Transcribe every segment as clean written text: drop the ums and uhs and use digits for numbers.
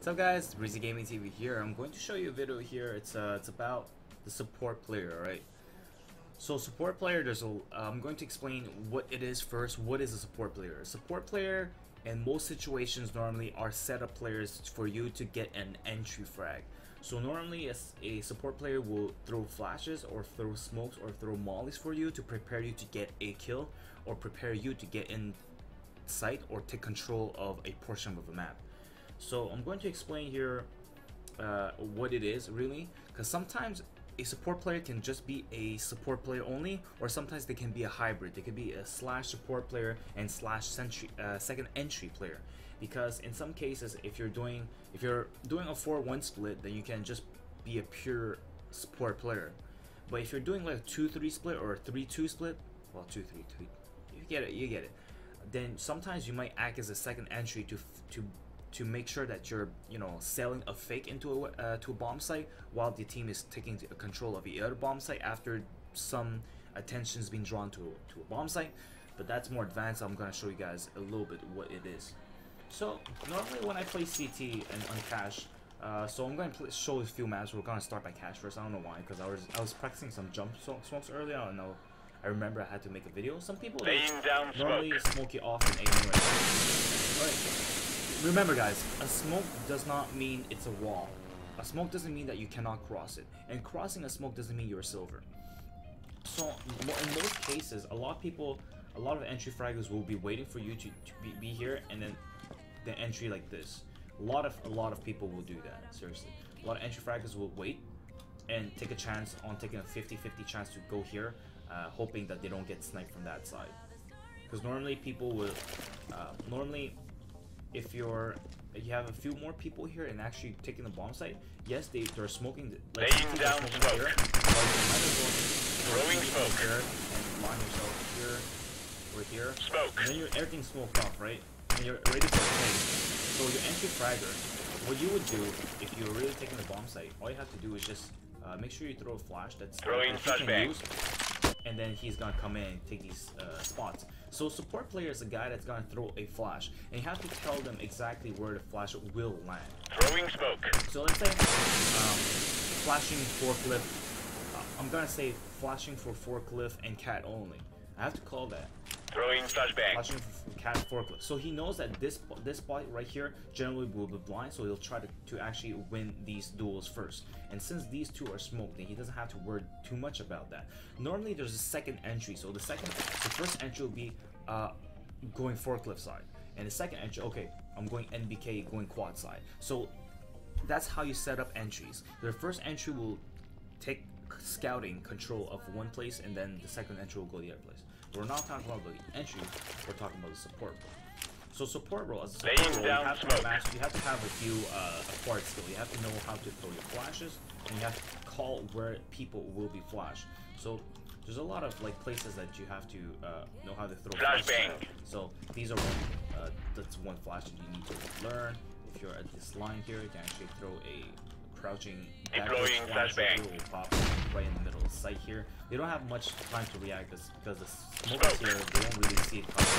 What's up guys, Breezy Gaming TV here. I'm going to show you a video here. It's about the support player, right? So support player, I'm going to explain what it is first. What is a support player? A support player in most situations normally are setup players for you to get an entry frag. So normally a support player will throw flashes or throw smokes or throw mollies for you to prepare you to get a kill or prepare you to get in sight or take control of a portion of a map. So I'm going to explain here what it is really, because sometimes a support player can just be a support player only, or sometimes they can be a hybrid. They could be a slash support player and slash second entry player, because in some cases if you're doing a 4-1 split, then you can just be a pure support player. But if you're doing like a 2-3 split or a 3-2 split, well, 2-3-2, you get it, then sometimes you might act as a second entry to make sure that you're, selling a fake into to a bomb site while the team is taking control of the other bomb site after some attention's been drawn to a bomb site. But that's more advanced. I'm gonna show you guys a little bit what it is. So normally when I play CT and on cash, so I'm gonna show a few maps. We're gonna start by cash first. I don't know why, because I was practicing some jump smokes earlier. I don't know. I remember I had to make a video. Some people normally smoke you off and aim right. Alright. Remember guys, a smoke does not mean it's a wall. A smoke doesn't mean that you cannot cross it. And crossing a smoke doesn't mean you're a silver. So in most cases, a lot of entry fraggers will be waiting for you to be here, and then the entry like this. A lot of people will do that, seriously. A lot of entry fraggers will wait and take a chance on taking a 50-50 chance to go here, hoping that they don't get sniped from that side. Because normally people will, if you have a few more people here and actually taking the bomb site, yes, they're smoking. Like, laying down smoke. Here, throwing smoke. Here and line yourself here, or here. Smoke. And then everything's smoked off, right? And you're ready for a play. So your entry fragger, what you would do if you're really taking the bomb site, all you have to do is just make sure you throw a flash that's throwing flashbang. And then he's gonna come in and take these spots. So support player is a guy that's gonna throw a flash, and you have to tell them exactly where the flash will land. Throwing smoke. So let's say flashing forklift. I'm gonna say flashing for forklift and cat only. I have to call that. Throwing flashbang. Flashing for cat forklift. So he knows that this spot right here generally will be blind, so he'll try to actually win these duels first. And since these two are smoked, then he doesn't have to worry too much about that. Normally there's a second entry, so the first entry will be going forklift side, and the second entry, okay, I'm going NBK, going quad side. So that's how you set up entries. The first entry will take scouting control of one place, and then the second entry will go the other place. We're not talking about the entry, we're talking about the support role. So support role, as a support role, you have to have a few acquired skill. You have to know how to throw your flashes, and you have to call where people will be flashed. So there's a lot of places that you have to know how to throw flashbang. So these are that's one flash that you need to learn. If you're at this line here, you can actually throw a crouching deploying flashbang. Will pop right in the middle of the site here. They don't have much time to react because the smoke is here. They don't really see it coming.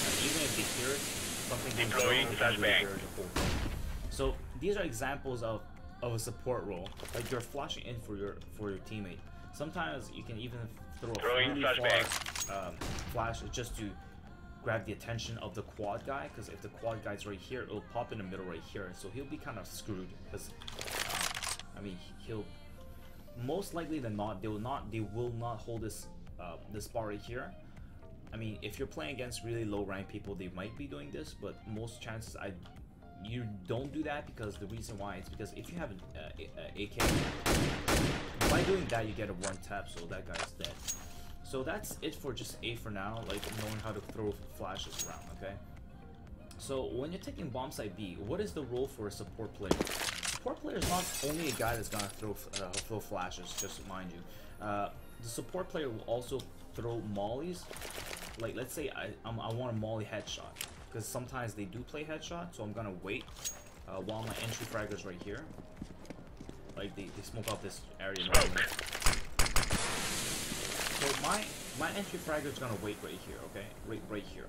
And even if they hear it, something deploying flashbang. The whole thing. So these are examples of a support role. Like you're flashing in for your teammate. Sometimes you can even throw a really far flash just to grab the attention of the quad guy, because if the quad guy's right here, it'll pop in the middle right here, so he'll be kind of screwed, because he'll most likely than not they will not hold this bar right here. I mean, if you're playing against really low rank people, they might be doing this, but most chances you don't do that, because the reason why is because if you have an AK, by doing that you get a one tap, so that guy's dead. So that's it for just A for now, like knowing how to throw flashes around, okay? So when you're taking bomb site B, what is the role for a support player? Support player is not only a guy that's gonna throw flashes, just to mind you. The support player will also throw mollies. Like let's say I want a molly headshot, because sometimes they do play headshot, so I'm gonna wait while my entry fragger's right here. Like they smoke out this area. So my entry fragger is gonna wait right here, okay? Right here.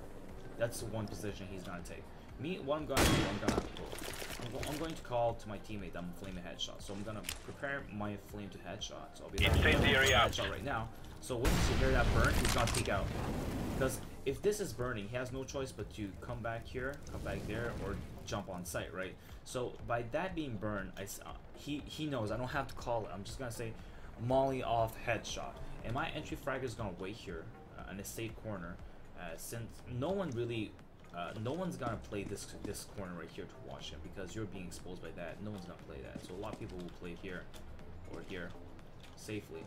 That's the one position he's gonna take. Me, what I'm gonna do, I'm going to call to my teammate that I'm flame a headshot. So I'm gonna prepare my flame to headshot. So I'll be Incendiary out. headshot right now. So once you hear that burn, he's gonna peek out. Because if this is burning, he has no choice but to come back here, come back there, or jump on site, right? So by that being burned, he knows I don't have to call it. I'm just gonna say molly off headshot, and my entry fragger is gonna wait here in a safe corner, since no one really. No one's gonna play this corner right here to watch him because you're being exposed by that. No one's gonna play that. So a lot of people will play here or here safely.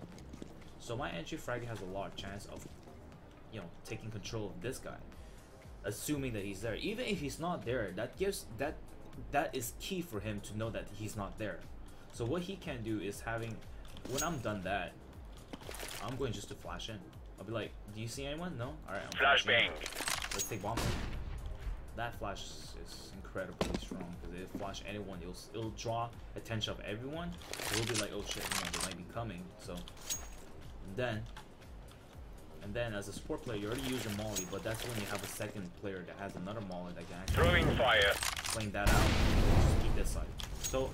So my entry fragger has a lot of chance of, you know, taking control of this guy, assuming that he's there. Even if he's not there, that is key for him to know that he's not there. So what he can do is when I'm done that, I'm going just to flash in. I'll be like, do you see anyone? No? Alright, I'm Flashbang. Let's take bomb. That flash is incredibly strong because if flash anyone, it'll draw attention of everyone. It'll be like, oh shit, you know, they might be coming. So and then as a support player, you already use your molly, but that's when you have a second player that has another molly that can actually Throwing fire. flame that out. Just keep this side. So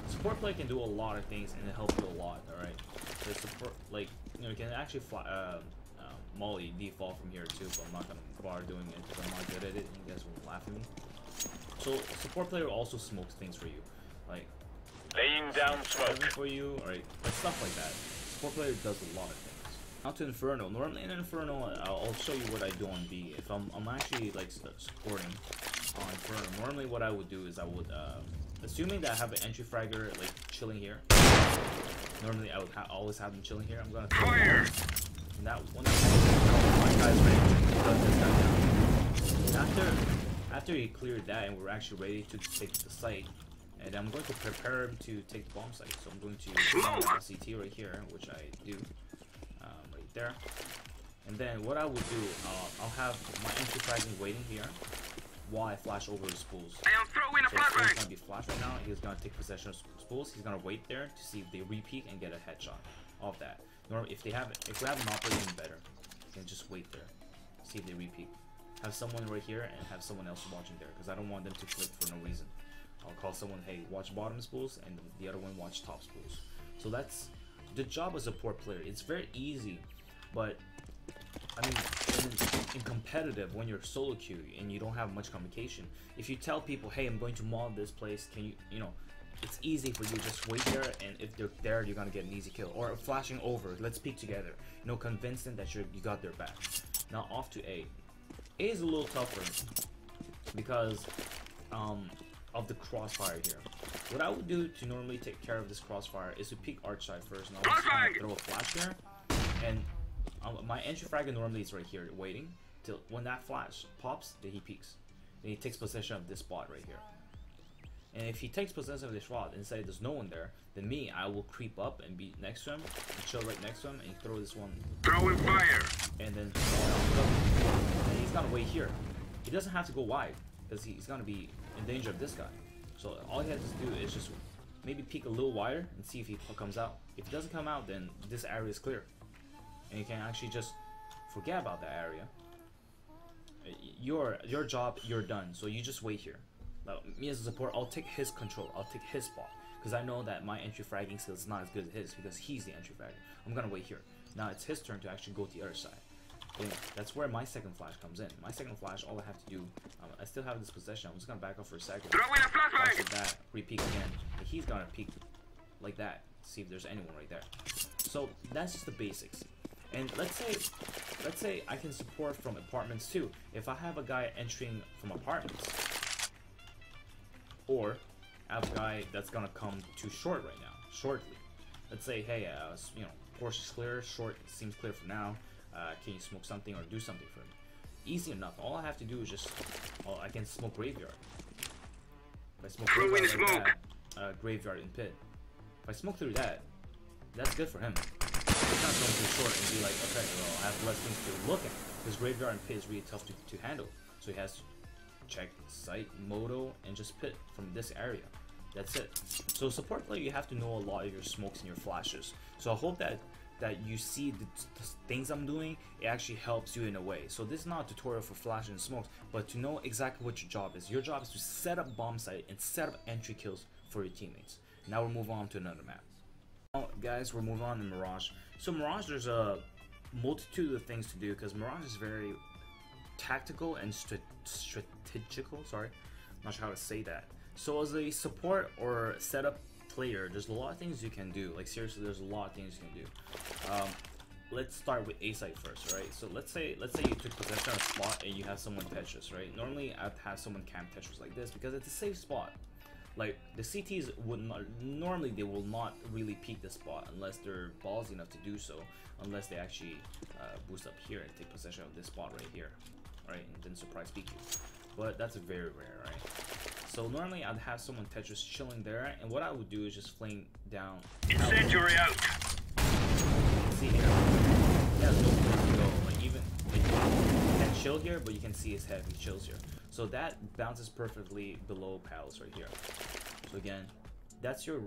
support player can do a lot of things and it helps you a lot. All right, the support, like, you know, you can actually molly default from here too, but I'm not gonna bother doing it because I'm not good at it. You guys will laugh at me. So support player also smokes things for you, like Laying down smoke. for you, alright, like stuff like that. Support player does a lot of things. Now to Inferno. Normally in Inferno, I'll show you what I do on B. If I'm actually like supporting on Inferno, normally what I would do is I would, assuming that I have an entry fragger like chilling here. Normally I would always have them chilling here. I'm gonna fire. And that one guy's ready to gun this guy down. After he cleared that and we're actually ready to take the site, and I'm going to prepare him to take the bomb site. So I'm going to use CT right here, which I do right there. And then what I would do, I'll have my entry fragging waiting here while I flash over his spools. I am throwing a So he's flashbang. gonna be flashed right now. He's gonna take possession of spools. He's gonna wait there to see if they repeat and get a headshot off that. Normally, if we have an operator, even better. You can just wait there, see if they repeat. Have someone right here and have someone else watching there, because I don't want them to click for no reason. I'll call someone, hey, watch bottom spools, and the other one watch top spools. So that's the job as a support player. It's very easy, but I mean, in competitive, when you're solo queue and you don't have much communication, if you tell people, hey, I'm going to maul this place, can you know, it's easy for you, just wait there, and if they're there, you're gonna get an easy kill. Or flashing over, let's peek together, you know, convince them that you got their back. Now off to A. A is a little tougher because of the crossfire here. What I would do to normally take care of this crossfire is to peek arch side first, and I'll just kind of throw a flash there, and my entry fragger normally is right here waiting till when that flash pops, then he peeks, then he takes possession of this spot right here. And if he takes possession of this spot and say there's no one there, then I will creep up and be next to him and chill right next to him and throw this one. Throwing fire. And then and he's gonna wait here. He doesn't have to go wide because he's gonna be in danger of this guy. So all he has to do is just maybe peek a little wider and see if he comes out. If he doesn't come out, then this area is clear, and you can actually just forget about that area. Your job, you're done. So you just wait here. Now, me as a support, I'll take his control. I'll take his spot because I know that my entry fragging skills is not as good as his because he's the entry fragger. I'm gonna wait here. Now it's his turn to actually go to the other side. Then that's where my second flash comes in. My second flash, all I have to do, I still have this possession. I'm just gonna back up for a second. Throwing a Flash flashbang. with that, re-peek again. And he's gonna peek like that. See if there's anyone right there. So that's just the basics. And let's say I can support from apartments too. If I have a guy entering from apartments, or I have a guy that's gonna come too short right now, shortly. Let's say, hey, you know, Porsche is clear, short seems clear for now. Can you smoke something or do something for me? Easy enough. All I have to do is just, well, I can smoke graveyard. If I smoke graveyard like that, graveyard and pit. If I smoke through that, that's good for him. He's not going too short and be like, okay, well, I have less things to look at. Because graveyard and pit is really tough to handle. So he has to check site, moto, and just pit from this area. That's it. So support player, you have to know a lot of your smokes and your flashes. So I hope that that you see the things I'm doing, it actually helps you in a way. So this is not a tutorial for flash and smokes, but to know exactly what your job is. Your job is to set up bomb site and set up entry kills for your teammates. Now we'll move on to another map. Now guys, we're moving on to Mirage. So Mirage, there's a multitude of things to do because Mirage is very tactical and strategical. Sorry, I'm not sure how to say that. So as a support or setup player, there's a lot of things you can do. Like seriously, there's a lot of things you can do. Let's start with A site first, right? So let's say you took possession of a spot and you have someone Tetris, right? Normally I'd have someone camp Tetris like this because it's a safe spot. Like the CTs would not normally, they will not really peek the spot unless they're ballsy enough to do so, unless they actually boost up here and take possession of this spot right here, right, and then surprise peek you. But that's very rare, right? So normally I'd have someone Tetris chilling there, and what I would do is just flame down. Incendiary out. See here, he has no place to go. Like even he can chill here, but you can see his head. He chills here, so that bounces perfectly below Palace right here. So again, that's your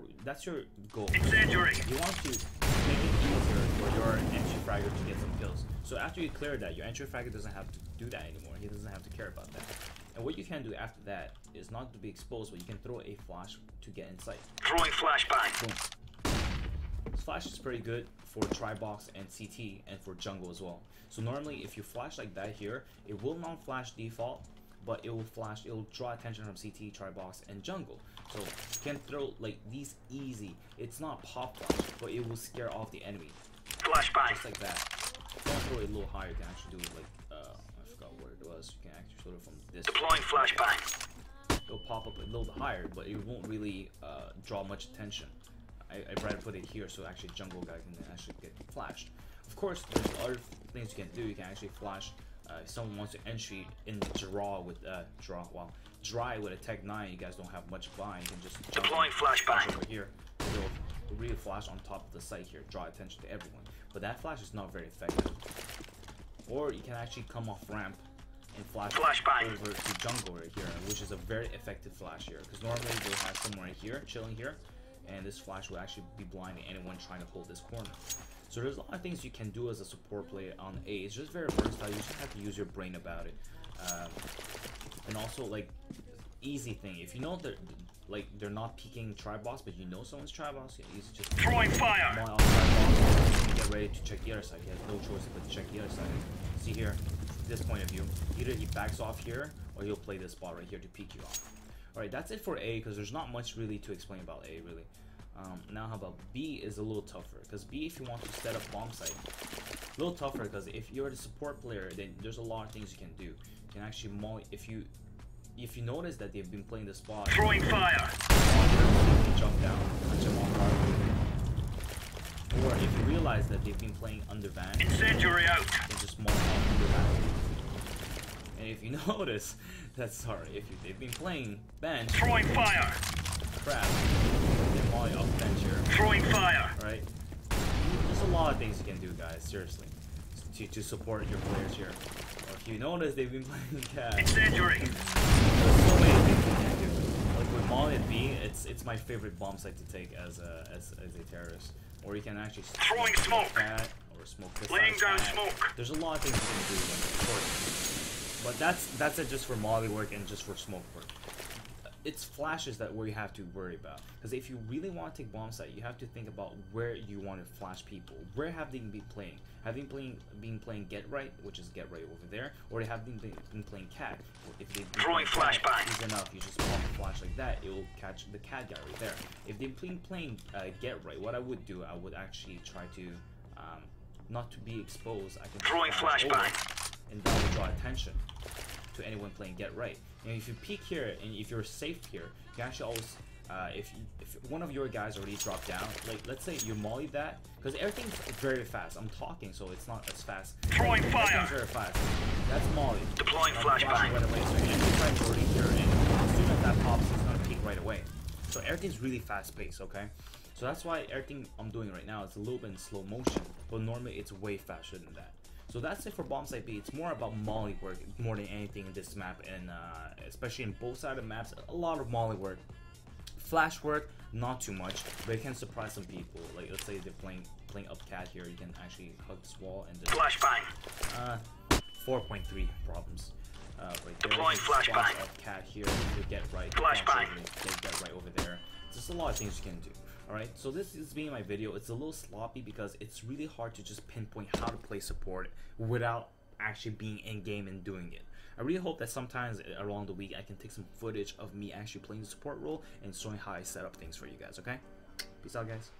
goal. Incendiary. You want to make it easier for your entry fragger to get some kills. So after you clear that, your entry fragger doesn't have to do that anymore. He doesn't have to care about that. And what you can do after that is not to be exposed, but you can throw a flash to get inside. Throwing flashbang. Boom. This flash is pretty good for Tribox and CT and for jungle as well. So normally if you flash like that here, it will not flash default, but it will flash, it will draw attention from CT, Tribox, and jungle. So you can throw like these easy. It's not pop flash, but it will scare off the enemy. Flashbang. Just like that. If you want to throw it a little higher, you can actually do it like, I forgot what it was. You can actually throw it from this. Deploying flashbang. It'll pop up a little higher, but it won't really draw much attention. I'd rather put it here so actually jungle guy can actually get flashed. Of course, there's other things you can do. You can actually flash if someone wants to entry in dry with a Tech 9. You guys don't have much blind. You can just jump Deploying flashbang over here. It'll really flash on top of the site here, draw attention to everyone. But that flash is not very effective. Or you can actually come off ramp and flash over to jungle right here, which is a very effective flash here. Because normally they'll have someone right here, chilling here, and this flash will actually be blinding anyone trying to hold this corner. So there's a lot of things you can do as a support player on A. It's just very versatile. You just have to use your brain about it. And also like easy thing. If you know that like they're not peeking Tribox, but you know someone's Tribox, you just throwing fire. Come on, Tribox, and get ready to check the other side. He has no choice but to check the other side. See here, this point of view, either he backs off here or he'll play this spot right here to peek you off. Alright, that's it for A because there's not much really to explain about A really. Now how about B is a little tougher, because B, if you want to set up bomb site, a little tougher because if you're the support player, then there's a lot of things you can do. You can actually molly if you notice that they've been playing the spot. Throwing fire. Jump down, punch them on guard. Or if you realize that they've been playing under van, incendiary out. Then just molly off under van. And if you notice, if they've been playing bench, throwing fire. Crap. Get molly off bench here. Throwing fire. Right? There's a lot of things you can do, guys. Seriously, to support your players here. Or if you notice they've been playing cat. Incendiary. There's so many things you can do. Like with molly at B, it's my favorite bomb site to take as a terrorist. Or you can actually throwing smoke. Cat, or smoke this laying down cat. smoke. There's a lot of things you can do, like, of course. But that's it just for molly work and just for smoke work. It's flashes that we have to worry about, because if you really want to take bomb site, you have to think about where you want to flash people. Where have they been playing? Have they been playing Get Right, which is Get Right over there, or they have been playing Cat? If they've been throwing flashbang, easy enough. You just pop a flash like that, it will catch the Cat guy right there. If they've been playing Get Right, what I would do, I would actually try to not to be exposed. I can throwing flashbang, and that will draw attention to anyone playing Get Right. And if you peek here and if you're safe here, you can actually always, if one of your guys already dropped down, like let's say you molly that, because everything's very fast. I'm talking, so it's not as fast. Throwing fire. Everything's very fast. That's molly. Deploying flashbang. Right away. So your entry frag's already here, and as soon as that pops, it's gonna peek right away. So everything's really fast paced, okay? So that's why everything I'm doing right now is a little bit in slow motion, but normally it's way faster than that. So that's it for bomb site B. It's more about molly work more than anything in this map, and especially in both sides of maps, a lot of molly work Flash work, not too much, but it can surprise some people. Like let's say they're playing up cat here, you can actually hug this wall and just Flashbang. 4.3 problems. Right there. Deploying flashbang. Up cat here, they get right. Flashbang. They get right over there. There's a lot of things you can do. Alright, so this is being my video. It's a little sloppy because it's really hard to just pinpoint how to play support without actually being in game and doing it. I really hope that sometimes along the week I can take some footage of me actually playing the support role and showing how I set up things for you guys, okay? Peace out, guys.